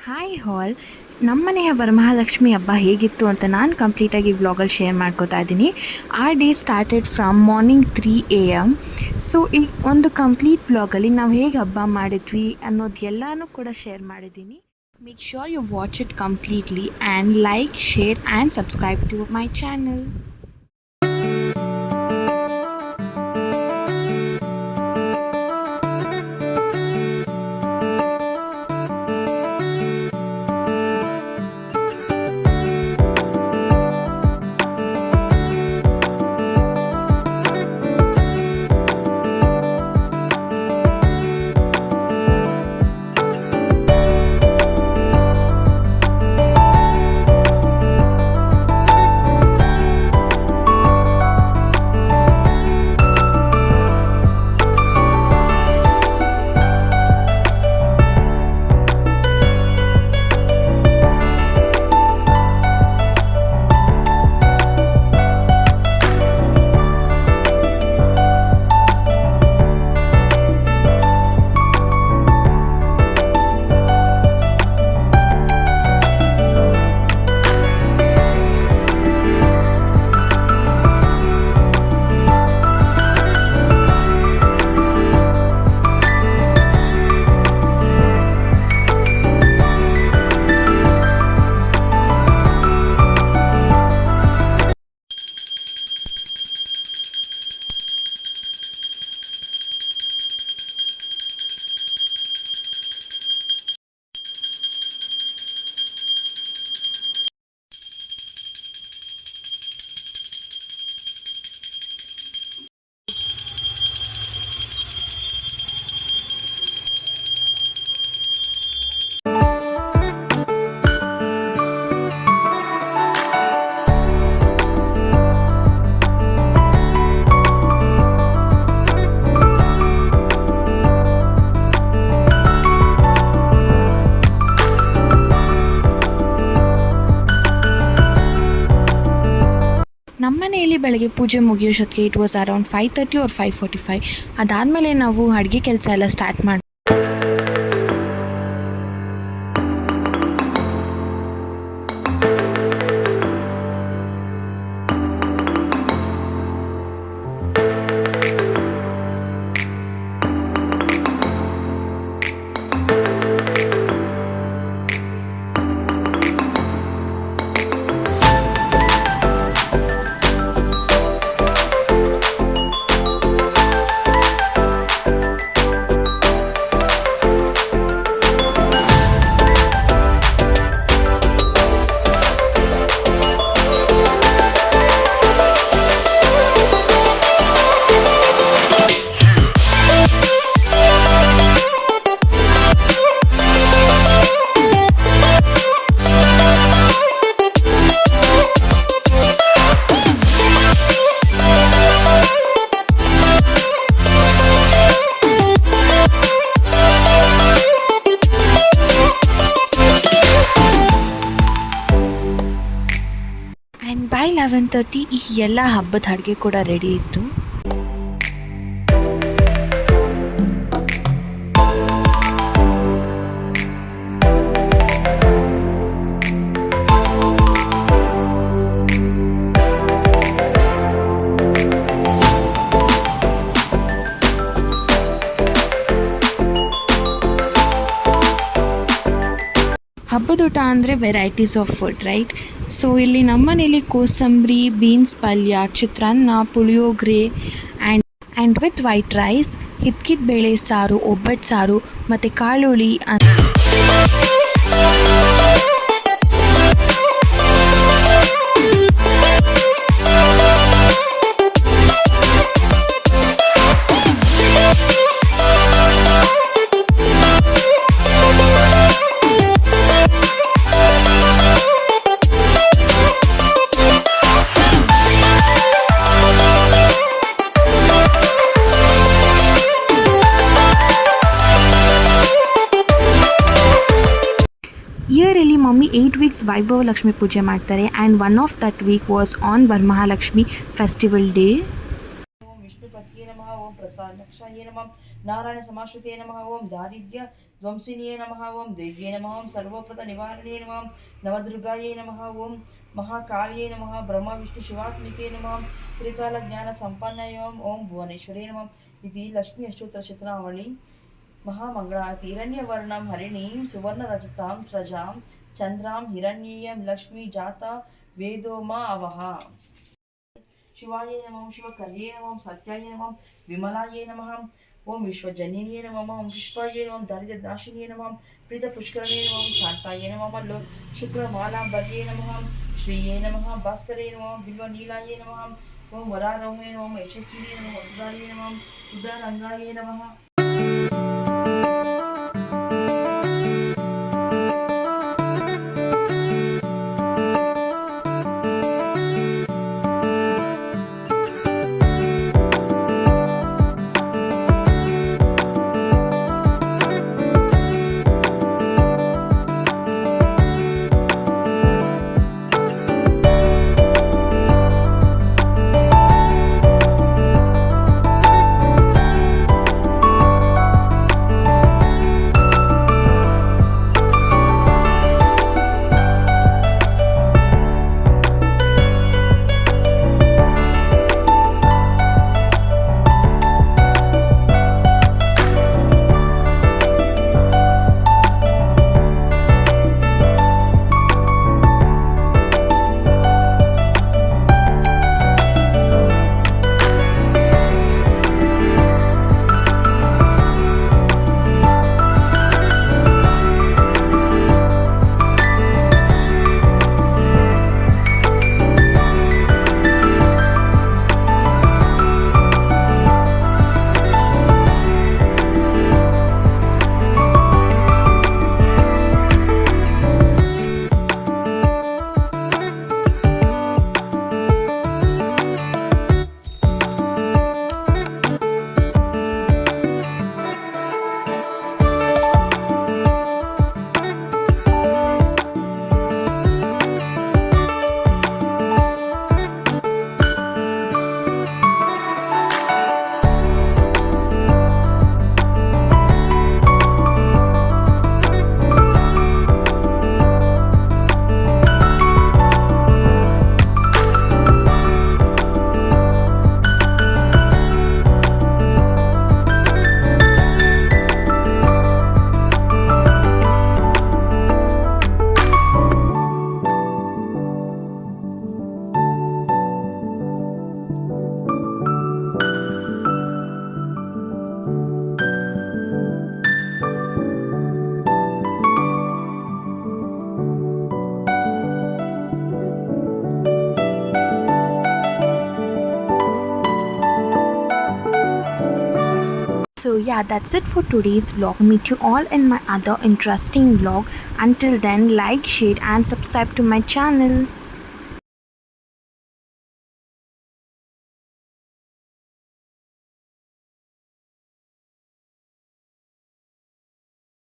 Hi ಹಾಲ್, ನಮ್ಮನೆಯ ವರಮಹಾಲಕ್ಷ್ಮಿ ಹಬ್ಬ ಹೇಗಿತ್ತು ಅಂತ ನಾನು ಕಂಪ್ಲೀಟಾಗಿ ವ್ಲಾಗಲ್ಲಿ ಶೇರ್ ಮಾಡ್ಕೋತಾ ಇದ್ದೀನಿ. Our day started from morning 3 AM. So ಈ ಒಂದು ಕಂಪ್ಲೀಟ್ ವ್ಲಾಗಲ್ಲಿ ನಾವು ಹೇಗೆ ಹಬ್ಬ ಮಾಡಿದ್ವಿ ಅನ್ನೋದು ಎಲ್ಲನೂ ಕೂಡ ಶೇರ್ ಮಾಡಿದ್ದೀನಿ. Make sure you watch it completely and like, share and subscribe to my channel. ನಮ್ಮನೆಯಲ್ಲಿ ಬೆಳಗ್ಗೆ ಪೂಜೆ ಮುಗಿಯೋಷ್ಟೊತ್ತಿಗೆ ಇಟ್ ವಾಸ್ ಅರೌಂಡ್ 5:30 or 5:45. ಅದಾದಮೇಲೆ ನಾವು ಅಡುಗೆ ಕೆಲಸ ಎಲ್ಲ ಸ್ಟಾರ್ಟ್ ಮಾಡಿ ಆ್ಯಂಡ್ ಬೈ 11:30 ಈ ಎಲ್ಲ ಹಬ್ಬದ ಅಡುಗೆ ಕೂಡ ರೆಡಿ ಇತ್ತು. ಹಬ್ಬದೂಟ ಅಂದರೆ varieties of food, right? So ಇಲ್ಲಿ ನಮ್ಮನೇಲಿ ಕೋಸಂಬರಿ, ಬೀನ್ಸ್ ಪಲ್ಯ, ಚಿತ್ರಾನ್ನ, ಪುಳಿಯೋಗರೆ ಆ್ಯಂಡ್ ವಿತ್ ವೈಟ್ ರೈಸ್, ಹಿತ್ಕಿದ ಬೇಳೆ ಸಾರು, ಒಬ್ಬಟ್ಟು ಸಾರು ಮತ್ತು ಕಾಳುಳಿ. ಇಯರಲ್ಲಿ ಮಮ್ಮಿ 8 weeks ವೈಭವ ಲಕ್ಷ್ಮಿ ಪೂಜೆ ಮಾಡ್ತಾರೆ and one of that week was on Varamahalakshmi festival day. ವಿಷ್ಣುಪತಿಯೇ ನಮಃ. ಓಂ ಪ್ರಸಾದಕ್ಷಾಯೇ ನಮಃ ನಾರಾಯಣ ಸಮಾಶ್ರಿತೇ ನಮಃ ಓಂ ದಾರಿದ್ರ್ಯ ಧ್ವಂಸಿನಿಯೇ ನಮಃ ಓಂ ದೇವ್ಯೇ ನಮಃ ಓಂ ಸರ್ವೋಪದ ನಿವಾರಣೆ ನಮಃ ನವದುರ್ಗಾಯೇ ನಮಃ ಓಂ ಮಹಾಕಾಳಿಯೇ ನಮಃ ಬ್ರಹ್ಮ ವಿಷ್ಣು ಶಿವಾತ್ಮಿಕೆ ನಮಃ ತ್ರಿಕಾಲ ಜ್ಞಾನ ಸಂಪನ್ನಯ ಓಂ ಭುವನೇಶ್ವರೇ ನಮಃ इति लक्ष्मी अष्टोत्तर शतनावली महामंगलारती हिरण्यवर्णं हरिणीं सुवर्णरजतां स्रजां चंद्रां हिरण्येयं लक्ष्मी जाता वेदो मा अवः शिवाय नमः शिवकर्ये नमः सत्याय नमः विमलाय नमः ओं विश्वजनन्ये नमः ओं पुष्पाय नमः दारिद्र्यनाशिन्ये नमः प्रीतपुष्करणे नमः शान्ताय नमः शुक्रमालाम्बर्ये नमः श्रीये नमः भास्करे नमः बिल्वनीलाय नमः ओं वरारोहे नमः यशस्विने नमः वसुधारे नमः उदारंगाय नमः So yeah, that's it for today's vlog. Meet you all in my other interesting vlog. Until then, like, share and subscribe to my channel.